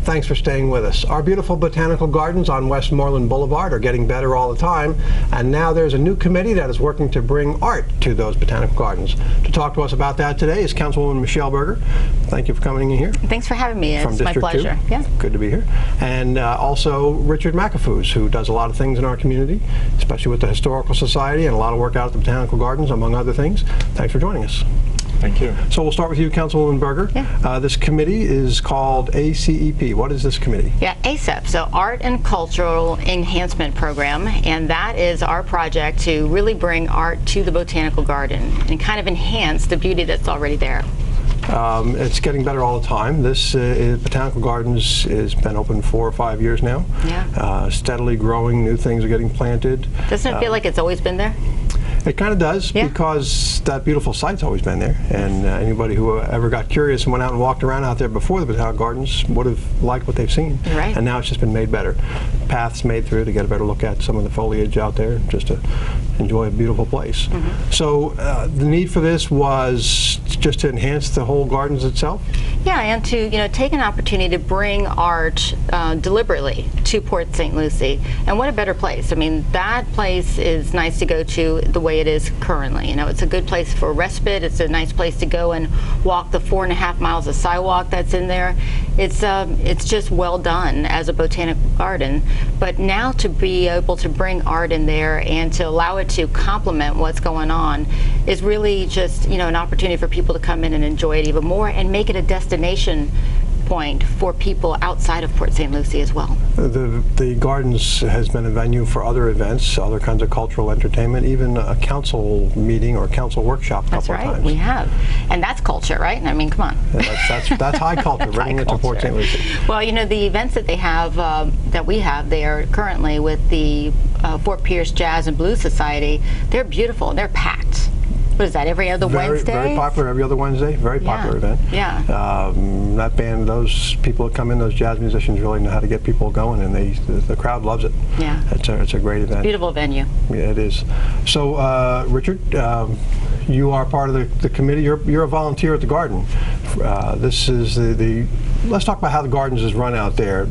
Thanks for staying with us. Our beautiful botanical gardens on Westmoreland Boulevard are getting better all the time, and now there's a new committee that is working to bring art to those botanical gardens. To talk to us about that today is Councilwoman Burger. Thank you for coming in here. Thanks for having me. It's my pleasure. Yeah. Good to be here. And also Richard McAfoos, who does a lot of things in our community, especially with the Historical Society and a lot of work out at the Botanical Gardens, among other things. Thanks for joining us. Thank you. So we'll start with you, Councilwoman Burger. Yeah. This committee is called ACEP. What is this committee? Yeah, ACEP, so Art and Cultural Enhancement Program, and that is our project to really bring art to the Botanical Garden and kind of enhance the beauty that's already there. It's getting better all the time. This Botanical Gardens has been open 4 or 5 years now. Yeah. Steadily growing, new things are getting planted. Doesn't it feel like it's always been there? It kind of does, because that beautiful site's always been there, and anybody who ever got curious and went out and walked around out there before the Botanical Gardens would have liked what they've seen. Right. And now it's just been made better. Paths made through to get a better look at some of the foliage out there, just to enjoy a beautiful place. Mm-hmm. So the need for this was just to enhance the whole gardens itself? Yeah, and to take an opportunity to bring art deliberately to Port St. Lucie. And what a better place. I mean, that place is nice to go to the way it is currently. It's a good place for respite. It's a nice place to go and walk the 4.5 miles of sidewalk that's in there. It's just well done as a botanical garden. But now to be able to bring art in there and to allow it to complement what's going on is really just an opportunity for people to come in and enjoy it even more and make it a destination point for people outside of Port St. Lucie as well. The Gardens has been a venue for other events, other kinds of cultural entertainment, even a council meeting or council workshop a couple of times. That's right, we have. And that's culture, right? I mean, come on. That's high culture, bringing it to Port St. Lucie. Well, the events that they have, that we have there currently with the Fort Pierce Jazz and Blues Society, they're beautiful, they're packed. What is that, every other Wednesday? Very popular every other Wednesday. Very popular event. Yeah. That band, those people that come in, those jazz musicians really know how to get people going, and the crowd loves it. Yeah. It's a great event. Beautiful venue. Yeah, it is. So, Richard, you are part of the committee. You're a volunteer at the garden. This is let's talk about how the gardens is run out there.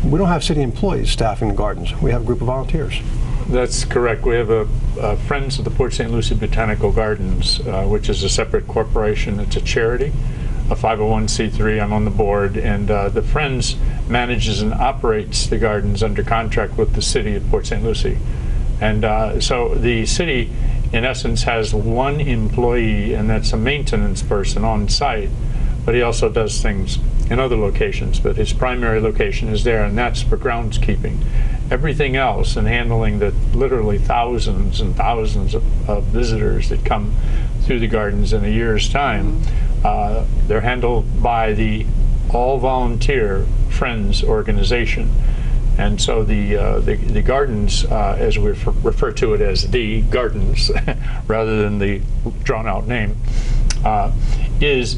We don't have city employees staffing the gardens. We have a group of volunteers. That's correct. We have a Friends of the Port St. Lucie Botanical Gardens, which is a separate corporation. It's a charity, a 501c3. I'm on the board, and the Friends manages and operates the gardens under contract with the city of Port St. Lucie. And so the city, in essence, has one employee, and that's a maintenance person on site, but he also does things in other locations, but his primary location is there, and that's for groundskeeping. Everything else, and handling the literally thousands and thousands of visitors that come through the gardens in a year's time, they're handled by the all-volunteer Friends organization. And so the gardens, as we refer to it as the gardens, rather than the drawn-out name, is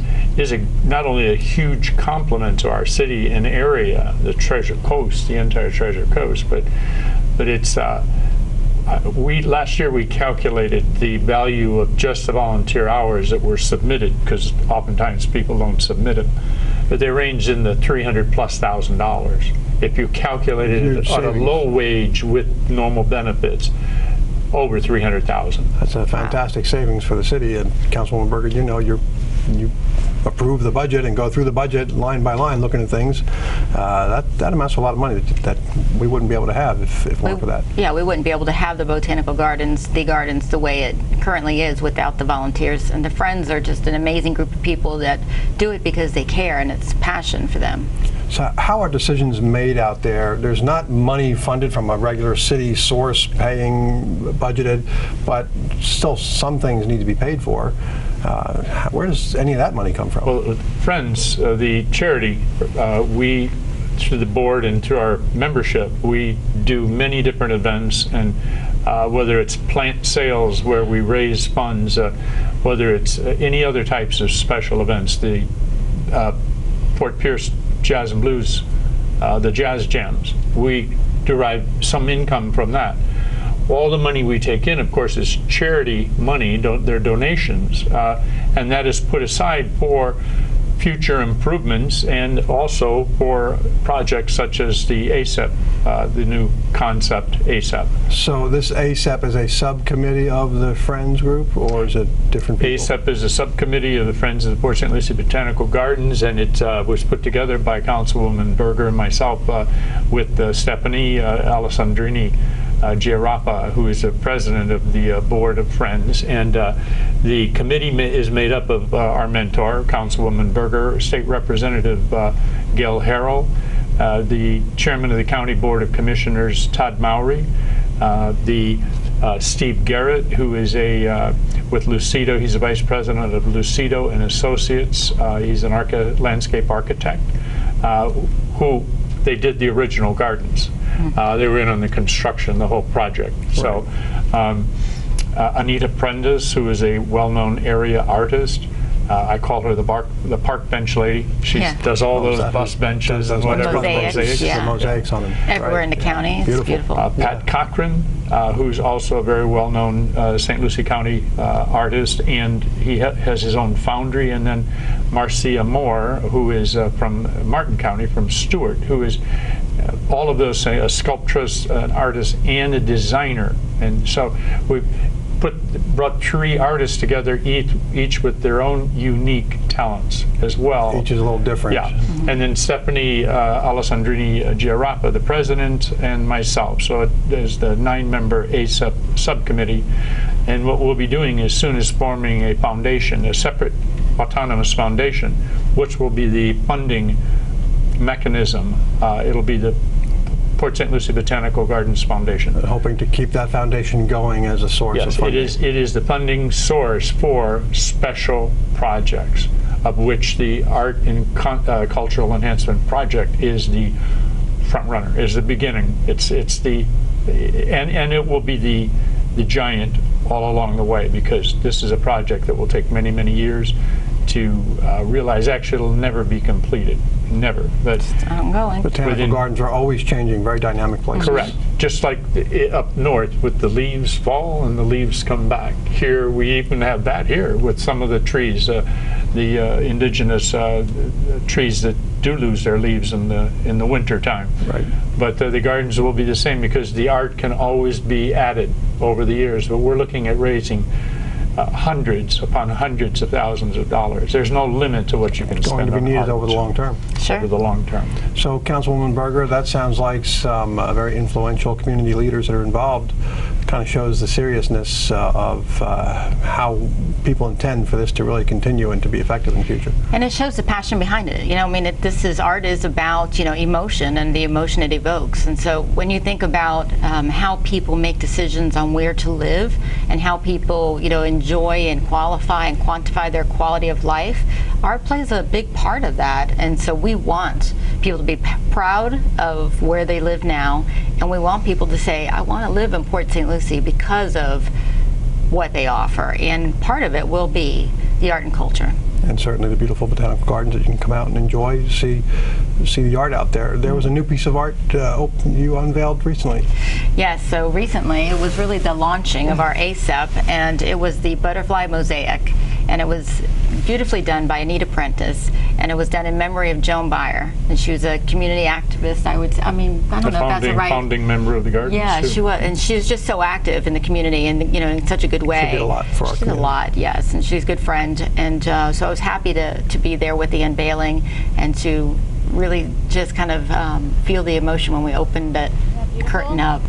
not only a huge compliment to our city and area, the Treasure Coast, the entire Treasure Coast, but it's last year we calculated the value of just the volunteer hours that were submitted, because oftentimes people don't submit them, but they range in the $300,000+. If you calculated it on a low wage with normal benefits, over $300,000. That's a fantastic savings for the city. And Councilwoman Burger, you approve the budget and go through the budget line by line looking at things. That amounts to a lot of money that we wouldn't be able to have if it weren't for that. Yeah, we wouldn't be able to have the Botanical Gardens, the gardens, the way it currently is without the volunteers. And the Friends are just an amazing group of people that do it because they care and it's passion for them. So how are decisions made out there? There's not money funded from a regular city source paying budgeted, but still some things need to be paid for. Where does any of that money come from? Well, Friends, the charity, we, through the board and through our membership, we do many different events, and whether it's plant sales where we raise funds, whether it's any other types of special events, the Fort Pierce Jazz and Blues, the Jazz Jams, we derive some income from that. All the money we take in, of course, is charity money, they're donations, and that is put aside for future improvements, and also for projects such as the ACEP, the new concept ACEP. So this ACEP is a subcommittee of the Friends group, or is it different people? ACEP is a subcommittee of the Friends of the Port St. Lucie Botanical Gardens, and it was put together by Councilwoman Burger and myself with Stephanie Alessandrini Giarappa, who is the president of the board of Friends. And the committee is made up of our mentor, Councilwoman Burger, State Representative Gail Harrell, the chairman of the County Board of Commissioners, Todd Mowry, the Steve Garrett, who is with Lucido. He's the vice president of Lucido and Associates. He's an landscape architect who they did the original gardens. They were in on the construction, the whole project. Right. So Anita Prentice, who is a well-known area artist. I call her the park bench lady. She does all those bus benches and whatever. Mosaics, the mosaics on them. Everywhere in the county. It's beautiful. Pat Cochran, who's also a very well-known St. Lucie County artist, and he has his own foundry. And then Marcia Moore, who is from Martin County, from Stewart, who is all of those, a sculptress, an artist, and a designer. And so we've brought 3 artists together, each with their own unique talents as well. Each is a little different. Yeah. And then Stephanie Alessandrini Giarappa, the president, and myself. So there's the 9-member ACEP subcommittee. And what we'll be doing as soon as forming a foundation, a separate autonomous foundation, which will be the funding mechanism. It'll be the Port St. Lucie Botanical Gardens Foundation. Hoping to keep that foundation going as a source of funding. Yes, it is the funding source for special projects, of which the Art and Cultural Enhancement Project is the front runner, is the beginning. It's the and it will be the giant all along the way, because this is a project that will take many, many years to realize. Actually, it'll never be completed. Never. But ongoing. Botanical gardens are always changing, very dynamic places. Correct. Just like up north, with the leaves fall and the leaves come back. Here, we even have that here with some of the trees, the indigenous trees that do lose their leaves in the winter time. Right. But the gardens will be the same, because the art can always be added over the years. But we're looking at raising hundreds upon hundreds of thousands of dollars. There's no limit to what you can spend on art. Going to be needed over the long term. Sure. Over the long term. So, Councilwoman Burger, that sounds like some very influential community leaders that are involved. Kind of shows the seriousness of how people intend for this to really continue and to be effective in the future. And it shows the passion behind it. I mean, art is about, emotion and the emotion it evokes. And so when you think about how people make decisions on where to live and how people, enjoy and qualify and quantify their quality of life, art plays a big part of that. And so we want people to be proud of where they live now, and we want people to say, I want to live in Port St. Lucie because of what they offer. And part of it will be the art and culture. And certainly the beautiful botanical gardens that you can come out and enjoy, see the art out there. There was a new piece of art you unveiled recently. Yes, so recently it was really the launching of our ACEP, and it was the butterfly mosaic. And it was beautifully done by Anita Prentice, and it was done in memory of Joan Berger. And she was a community activist, I don't know if that's the right... founding member of the gardens. Yeah, too. she was, and she was just so active in the community, and in such a good way. She did a lot for our community. She did a lot, yes, and she's a good friend. And so I was happy to be there with the unveiling and to really just kind of feel the emotion when we opened that curtain up.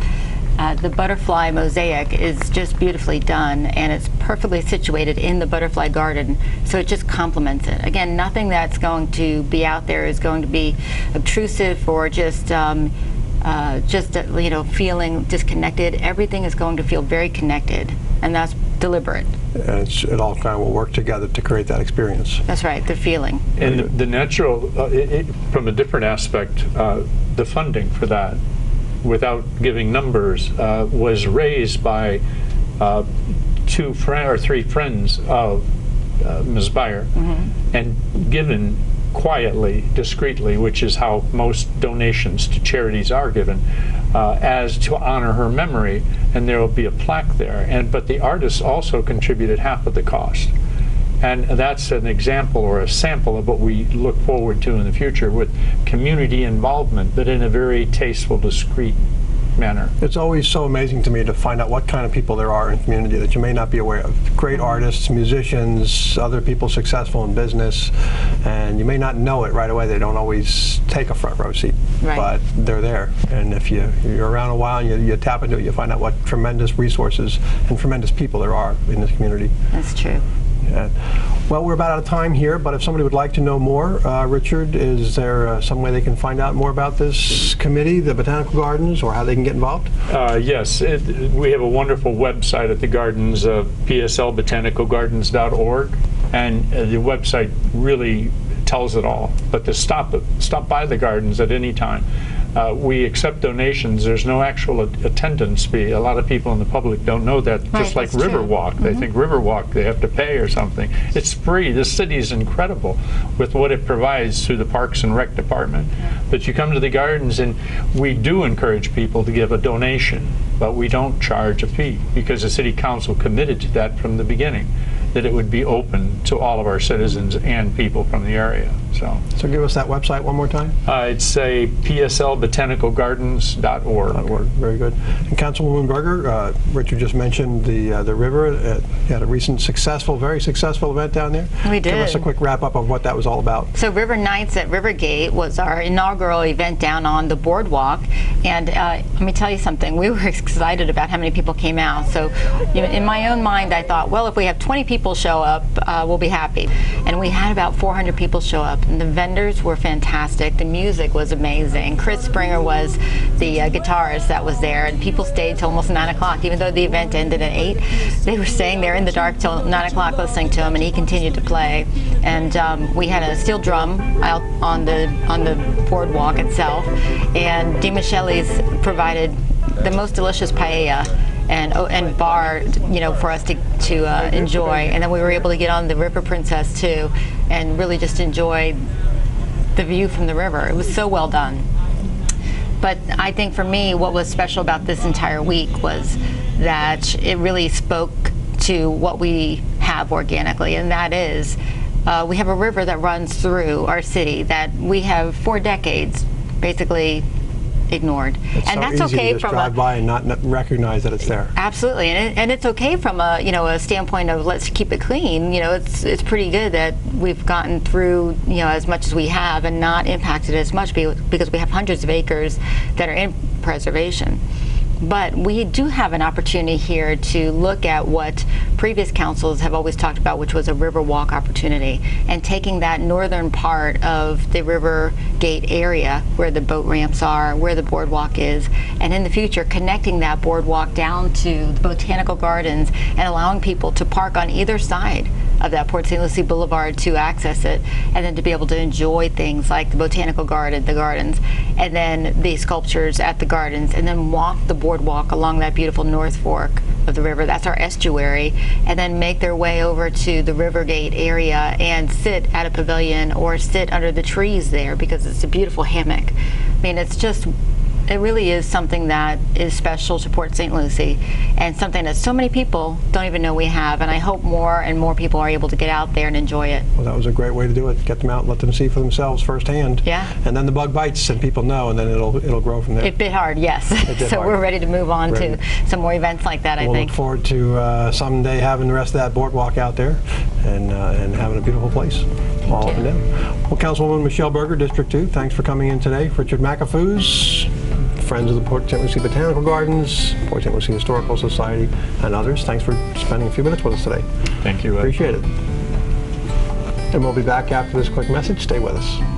The butterfly mosaic is just beautifully done, and it's perfectly situated in the butterfly garden, so it just complements it. Again, nothing that's going to be out there is going to be obtrusive or just feeling disconnected. Everything is going to feel very connected, and that's deliberate. And it all kind of will work together to create that experience. That's right, the feeling. And the natural, from a different aspect, the funding for that, without giving numbers, was raised by 2 or 3 friends of Ms. Berger, and given quietly, discreetly, which is how most donations to charities are given, as to honor her memory, and there will be a plaque there. But the artists also contributed half of the cost. And that's an example or a sample of what we look forward to in the future with community involvement, but in a very tasteful, discreet manner. It's always so amazing to me to find out what kind of people there are in the community that you may not be aware of. Great artists, musicians, other people successful in business, and you may not know it right away. They don't always take a front row seat, but they're there. And if you're around a while and you tap into it, you find out what tremendous resources and tremendous people there are in this community. That's true. Yeah. Well, we're about out of time here, but if somebody would like to know more, Richard, is there some way they can find out more about this committee, the Botanical Gardens, or how they can get involved? Yes, we have a wonderful website at the Gardens, pslbotanicalgardens.org, and the website really tells it all. But to stop by the Gardens at any time. We accept donations. There's no actual attendance fee. A lot of people in the public don't know that, just like Riverwalk. They think Riverwalk, they have to pay or something. It's free. This city is incredible with what it provides through the Parks and Rec Department. But you come to the Gardens, and we do encourage people to give a donation, but we don't charge a fee because the City Council committed to that from the beginning, that it would be open to all of our citizens and people from the area. So give us that website one more time. It's pslbotanicalgardens.org. Very good. And Councilwoman Burger, Richard just mentioned the river. You had a recent very successful event down there. We did. Give us a quick wrap up of what that was all about. So River Nights at Rivergate was our inaugural event down on the boardwalk, and let me tell you something. We were excited about how many people came out. So in my own mind, I thought, well, if we have 20 people show up, we'll be happy. And we had about 400 people show up, and the vendors were fantastic. The music was amazing. Chris Springer was the guitarist that was there, and people stayed till almost 9 o'clock. Even though the event ended at 8, they were staying there in the dark till 9 o'clock listening to him, and he continued to play. And we had a steel drum out on the boardwalk itself, and DiMichele's provided the most delicious paella and bar, for us to enjoy. And then we were able to get on the River Princess too, and really just enjoy the view from the river. It was so well done. But I think for me, what was special about this entire week was that it really spoke to what we have organically, and that is we have a river that runs through our city that we have for decades basically ignored. And that's okay to just drive by and not recognize that it's there. Absolutely, and it's okay from a a standpoint of let's keep it clean. It's pretty good that we've gotten through as much as we have and not impacted as much because we have hundreds of acres that are in preservation. But we do have an opportunity here to look at what previous councils have always talked about, which was a river walk opportunity, and taking that northern part of the river gate area where the boat ramps are, where the boardwalk is, and in the future connecting that boardwalk down to the Botanical Gardens and allowing people to park on either side of that Port St. Lucie Boulevard to access it, and then to be able to enjoy things like the Botanical Garden, the gardens, and then the sculptures at the gardens, and then walk the boardwalk along that beautiful North Fork of the river. That's our estuary, and then make their way over to the Rivergate area and sit at a pavilion or sit under the trees there because it's a beautiful hammock. I mean, it really is something that is special to Port St. Lucie, and something that so many people don't even know we have, and I hope more and more people are able to get out there and enjoy it. Well, that was a great way to do it. Get them out and let them see for themselves firsthand. Yeah. And then the bug bites and people know, and then it'll grow from there. It bit hard, yes. So we're ready to move on to some more events like that, I think. We'll look forward to someday having the rest of that boardwalk out there and having a beautiful place all up and down. Well, Councilwoman Michelle Berger, District 2, thanks for coming in today. Richard McAfoos, friends of the Port St. Lucie Botanical Gardens, Port St. Lucie Historical Society, and others. Thanks for spending a few minutes with us today. Thank you, Ed. Appreciate it. And we'll be back after this quick message. Stay with us.